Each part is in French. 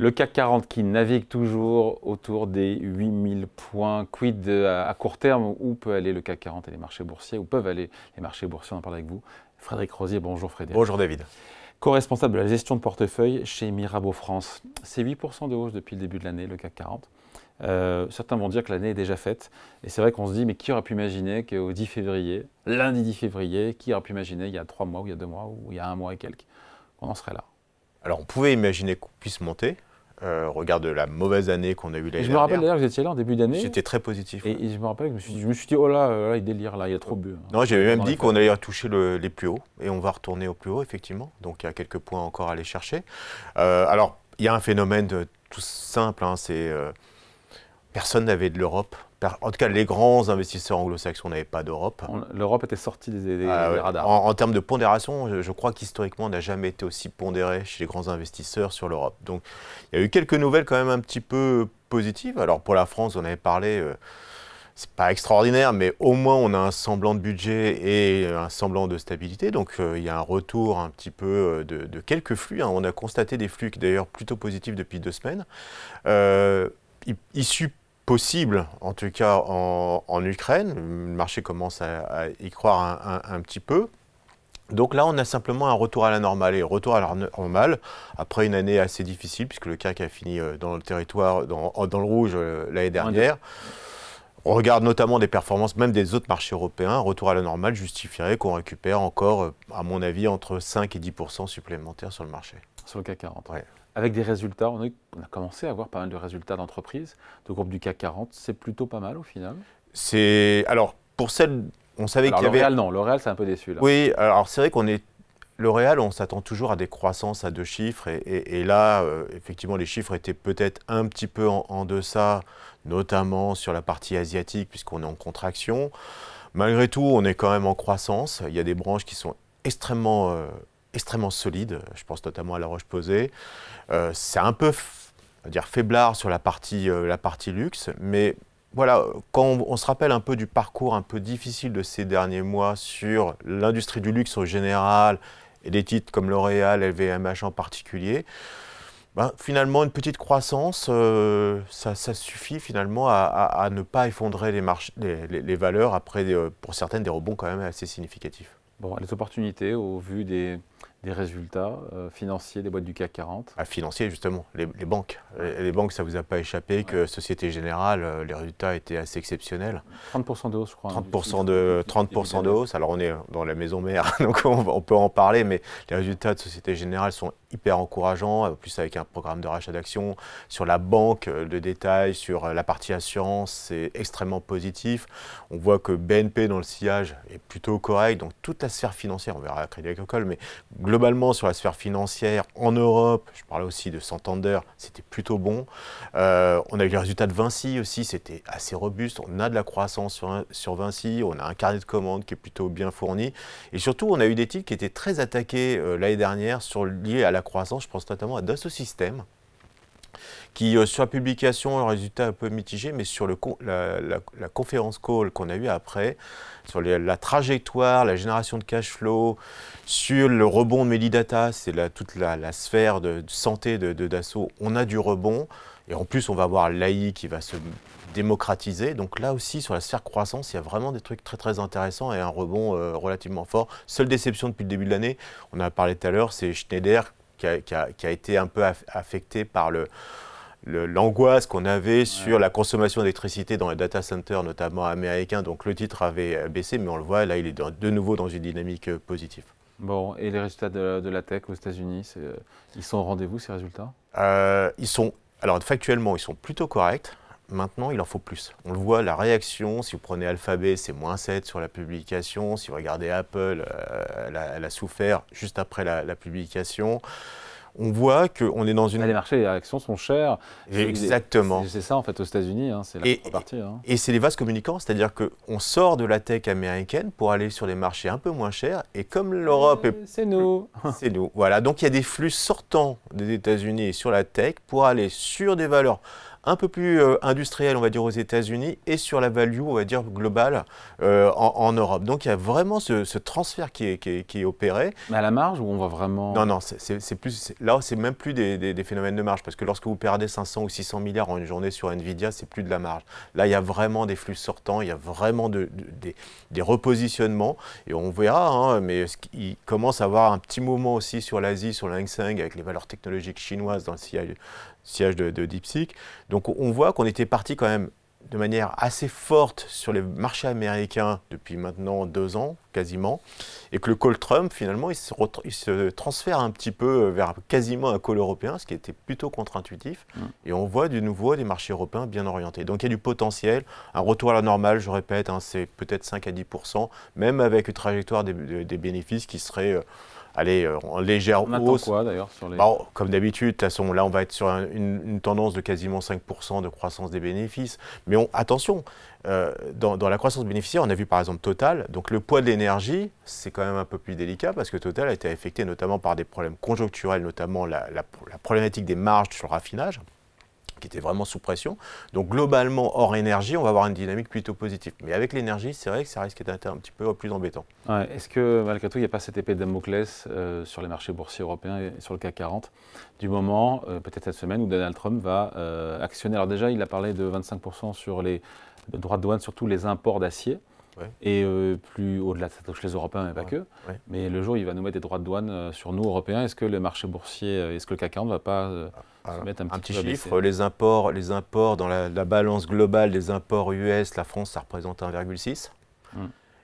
Le CAC 40 qui navigue toujours autour des 8000 points. Quid à court terme, où peut aller le CAC 40 et les marchés boursiers? Où peuvent aller les marchés boursiers? On en parle avec vous. Frédéric Rosier, bonjour Frédéric. Bonjour David. Co-responsable de la gestion de portefeuille chez Mirabeau France. C'est 8% de hausse depuis le début de l'année, le CAC 40. Certains vont dire que l'année est déjà faite. Et c'est vrai qu'on se dit, mais qui aurait pu imaginer qu'au 10 février, lundi 10 février, qui aurait pu imaginer il y a 3 mois, ou il y a 2 mois, ou il y a 1 mois et quelques, qu'on en serait là? Alors on pouvait imaginer qu'on puisse monter. Regarde la mauvaise année qu'on a eue l'année dernière. Je me rappelle d'ailleurs que vous étiez là en début d'année. J'étais très positif. Et je me rappelle que je me suis dit, oh là, il délire, là, il y a trop bu. Non, j'avais même dit qu'on allait toucher les plus hauts. Et on va retourner au plus haut, effectivement. Donc il y a quelques points encore à aller chercher. Alors, il y a un phénomène tout simple, hein, c'est personne n'avait de l'Europe. En tout cas, les grands investisseurs anglo-saxons n'avaient pas d'Europe. L'Europe était sortie des radars. En termes de pondération, je crois qu'historiquement, on n'a jamais été aussi pondéré chez les grands investisseurs sur l'Europe. Donc, il y a eu quelques nouvelles quand même un petit peu positives. Alors, pour la France, on avait parlé, c'est pas extraordinaire, mais au moins, on a un semblant de budget et un semblant de stabilité. Donc, il y a un retour un petit peu de quelques flux, hein. On a constaté des flux, d'ailleurs, plutôt positifs depuis 2 semaines, issus possible, en tout cas en Ukraine. Le marché commence à y croire un petit peu. Donc là, on a simplement un retour à la normale. Et retour à la normale, après une année assez difficile, puisque le CAC a fini dans le territoire, dans le rouge l'année dernière. On regarde notamment des performances, même des autres marchés européens. Retour à la normale justifierait qu'on récupère encore, à mon avis, entre 5 et 10% supplémentaires sur le marché. Sur le CAC 40. Ouais. Avec des résultats, on a commencé à avoir pas mal de résultats d'entreprises, de groupes du CAC 40. C'est plutôt pas mal au final. Alors, pour celles, on savait qu'il y avait... L'Oréal, non. L'Oréal, c'est un peu déçu là. Oui, alors c'est vrai qu'on est... L'Oréal, on s'attend toujours à des croissances à 2 chiffres. Et là, effectivement, les chiffres étaient peut-être un petit peu en deçà, notamment sur la partie asiatique, puisqu'on est en contraction. Malgré tout, on est quand même en croissance. Il y a des branches qui sont extrêmement solides. Je pense notamment à La Roche-Posay. C'est un peu faiblard sur la partie luxe, mais voilà, quand on se rappelle un peu du parcours un peu difficile de ces derniers mois sur l'industrie du luxe en général et des titres comme L'Oréal, LVMH en particulier, finalement une petite croissance, ça suffit finalement à ne pas effondrer les valeurs après, pour certaines, des rebonds quand même assez significatifs. Bon, les opportunités au vu des résultats financiers des boîtes du CAC 40. Financiers, justement, les banques. Les banques, ça ne vous a pas échappé que Société Générale, les résultats étaient assez exceptionnels. 30% de hausse, je crois. 30% de hausse. Alors, on est dans la maison mère, donc on peut en parler, mais les résultats de Société Générale sont hyper encourageants, en plus avec un programme de rachat d'actions. Sur la banque, de détail, sur la partie assurance, c'est extrêmement positif. On voit que BNP, dans le sillage, est plutôt correct. Donc, toute la sphère financière, on verra la Crédit Agricole, mais globalement, sur la sphère financière, en Europe, je parlais aussi de Santander, c'était plutôt bon. On a eu les résultats de Vinci aussi, c'était assez robuste. On a de la croissance sur Vinci, on a un carnet de commandes qui est plutôt bien fourni. Et surtout, on a eu des titres qui étaient très attaqués l'année dernière liés à la croissance. Je pense notamment à Dassault Systèmes, qui, sur la publication, un résultat un peu mitigé, mais sur la conférence call qu'on a eue après, sur la trajectoire, la génération de cash flow, sur le rebond de Medidata, c'est toute la sphère de santé de Dassault, on a du rebond. Et en plus, on va voir l'AI qui va se démocratiser. Donc là aussi, sur la sphère croissance, il y a vraiment des trucs très très intéressants et un rebond relativement fort. Seule déception depuis le début de l'année, on en a parlé tout à l'heure, c'est Schneider qui a été un peu affecté par l'angoisse qu'on avait sur la consommation d'électricité dans les data centers, notamment américains. Donc le titre avait baissé, mais on le voit, là il est de nouveau dans une dynamique positive. Bon, et les résultats de la tech aux États-Unis, ils sont au rendez-vous ces résultats? Alors factuellement, ils sont plutôt corrects. Maintenant, il en faut plus. On le voit, la réaction, si vous prenez Alphabet, c'est -7 sur la publication. Si vous regardez Apple, elle a souffert juste après la publication. On voit qu'on est dans une... Les marchés, les actions sont chères. Exactement. C'est ça en fait aux États-Unis, hein, c'est la contrepartie. Et c'est les vases communicants, c'est-à-dire qu'on sort de la tech américaine pour aller sur des marchés un peu moins chers. Et comme l'Europe est... C'est nous. C'est nous. Voilà, donc il y a des flux sortants des États-Unis sur la tech pour aller sur des valeurs un peu plus industrielle, on va dire, aux États-Unis et sur la value, on va dire, globale en Europe. Donc il y a vraiment ce transfert qui est opéré. Mais à la marge, où on voit vraiment… Non, non, là, c'est même plus des phénomènes de marge, parce que lorsque vous perdez 500 ou 600 milliards en une journée sur Nvidia, c'est plus de la marge. Là, il y a vraiment des flux sortants, il y a vraiment des repositionnements, et on verra, hein, mais il commence à avoir un petit moment aussi sur l'Asie, sur le Hang Seng, avec les valeurs technologiques chinoises dans le sillage de DeepSeek. Donc on voit qu'on était parti quand même de manière assez forte sur les marchés américains depuis maintenant 2 ans, quasiment, et que le call Trump, finalement, il se transfère un petit peu vers quasiment un call européen, ce qui était plutôt contre-intuitif, et on voit de nouveau des marchés européens bien orientés. Donc il y a du potentiel, un retour à la normale, je répète, hein, c'est peut-être 5 à 10%, même avec une trajectoire des bénéfices qui serait… en légère hausse. On attend quoi d'ailleurs sur les… Bon, comme d'habitude, de toute façon, là, on va être sur une tendance de quasiment 5% de croissance des bénéfices. Mais attention, dans la croissance bénéficiaire, on a vu par exemple Total. Donc le poids de l'énergie, c'est quand même un peu plus délicat parce que Total a été affecté notamment par des problèmes conjoncturels, notamment la problématique des marges sur le raffinage, qui était vraiment sous pression. Donc globalement, hors énergie, on va avoir une dynamique plutôt positive. Mais avec l'énergie, c'est vrai que ça risque d'être un petit peu plus embêtant. Ouais, est-ce que malgré tout, il n'y a pas cette épée de Damoclès sur les marchés boursiers européens et sur le CAC 40 du moment, peut-être cette semaine, où Donald Trump va actionner. Alors déjà, il a parlé de 25% sur les droits de douane, surtout les imports d'acier. Ouais. Et plus au-delà, ça touche les Européens, mais pas que. Ouais. Mais le jour où il va nous mettre des droits de douane sur nous, Européens, est-ce que les marchés boursiers, est-ce que le CAC 40 ne va pas se mettre un petit chiffre, les imports dans la balance globale des imports US, la France, ça représente 1,6.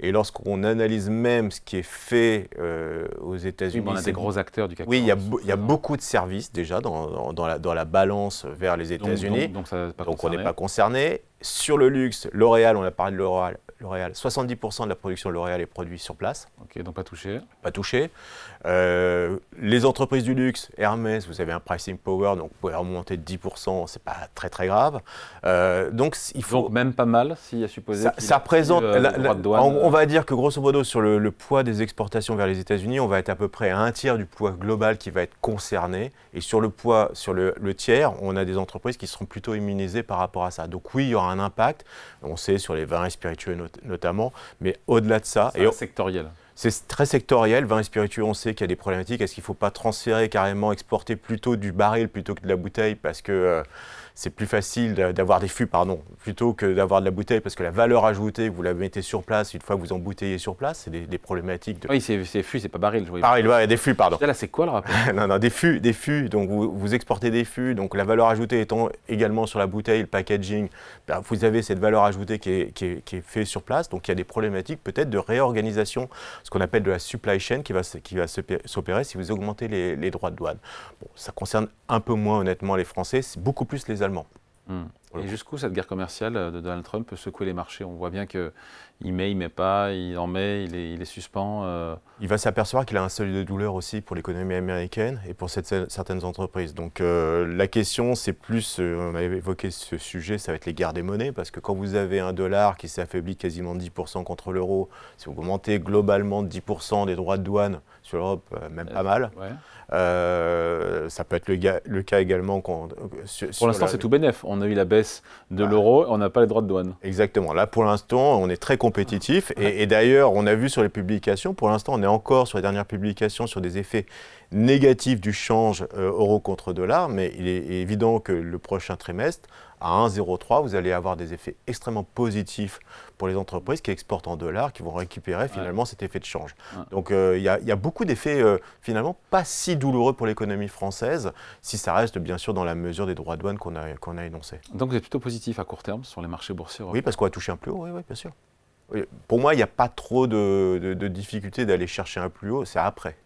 Et lorsqu'on analyse même ce qui est fait aux États-Unis… Oui, on a des gros acteurs du CAC 40. Oui, il y a beaucoup de services déjà dans la balance vers les États-Unis. Donc on n'est pas concerné. Sur le luxe, L'Oréal, on a parlé de L'Oréal, 70% de la production de L'Oréal est produite sur place. Ok, donc pas touché. Pas touché. Les entreprises du luxe, Hermès, vous avez un pricing power, donc vous pouvez remonter de 10%, c'est pas très très grave. Donc il faut… Donc même pas mal, s'il y a supposé… Ça représente… on va dire que grosso modo, sur le poids des exportations vers les États-Unis, on va être à peu près à 1/3 du poids global qui va être concerné. Et sur le tiers, on a des entreprises qui seront plutôt immunisées par rapport à ça. Donc oui, il y aura un impact, on sait sur les vins et spiritueux notamment, mais au-delà de ça… C'est sectoriel. C'est très sectoriel, vins et spiritueux, on sait qu'il y a des problématiques. Est-ce qu'il ne faut pas transférer carrément, exporter plutôt du baril plutôt que de la bouteille parce que c'est plus facile d'avoir des fûts, plutôt que d'avoir de la bouteille parce que la valeur ajoutée, vous la mettez sur place, une fois que vous embouteillez sur place, c'est des problématiques. Oui, c'est fûts, c'est pas baril. Baril, ouais, des fûts, pardon. Là, c'est quoi le rapport? Non, des fûts, donc vous exportez des fûts, donc la valeur ajoutée étant également sur la bouteille, le packaging, vous avez cette valeur ajoutée qui est faite sur place, donc il y a des problématiques peut-être de réorganisation, ce qu'on appelle de la supply chain qui va s'opérer si vous augmentez les droits de douane. Bon, ça concerne un peu moins honnêtement les Français, c'est beaucoup plus les Allemands. Et jusqu'où cette guerre commerciale de Donald Trump peut secouer les marchés? On voit bien qu'il met pas, il en met, il les suspend. Il va s'apercevoir qu'il a un seuil de douleur aussi pour l'économie américaine et pour certaines entreprises. Donc la question, c'est plus, on avait évoqué ce sujet, ça va être les guerres des monnaies, parce que quand vous avez un dollar qui s'est affaibli quasiment 10% contre l'euro, si vous augmentez globalement de 10% des droits de douane sur l'Europe, même pas mal. Ouais. Ça peut être le cas également. Pour l'instant, c'est tout bénef. On a eu la baisse de l'euro, on n'a pas les droits de douane. Exactement. Là, pour l'instant, on est très compétitif. Et d'ailleurs, on a vu sur les publications, pour l'instant, on est encore sur les dernières publications sur des effets négatifs du change euro contre dollar. Mais il est évident que le prochain trimestre, à 1,03, vous allez avoir des effets extrêmement positifs pour les entreprises qui exportent en dollars, qui vont récupérer finalement cet effet de change. Donc il y a beaucoup d'effets finalement pas si douloureux pour l'économie française, si ça reste bien sûr dans la mesure des droits de douane qu'on a énoncés. Donc vous êtes plutôt positif à court terme sur les marchés boursiers européens? Oui, parce qu'on va toucher un plus haut, oui, bien sûr. Oui, pour moi, il n'y a pas trop de difficulté d'aller chercher un plus haut, c'est après.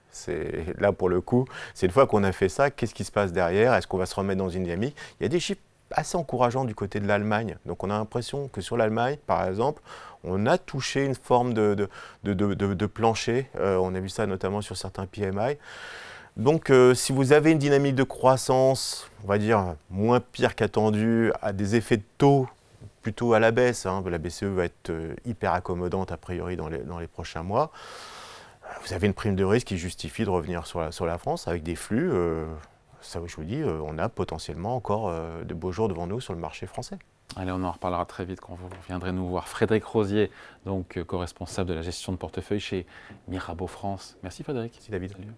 Là, pour le coup, c'est une fois qu'on a fait ça, qu'est-ce qui se passe derrière? Est-ce qu'on va se remettre dans une dynamique? Il y a des chiffres assez encourageants du côté de l'Allemagne. Donc on a l'impression que sur l'Allemagne, par exemple, on a touché une forme de plancher. On a vu ça notamment sur certains PMI. Donc si vous avez une dynamique de croissance, on va dire moins pire qu'attendu, à des effets de taux plutôt à la baisse, la BCE va être hyper accommodante a priori dans les prochains mois, vous avez une prime de risque qui justifie de revenir sur la France avec des flux ça, je vous dis, on a potentiellement encore de beaux jours devant nous sur le marché français. Allez, on en reparlera très vite quand vous viendrez nous voir. Frédéric Rosier, donc co-responsable de la gestion de portefeuille chez Mirabeau France. Merci Frédéric. Merci David. Salut.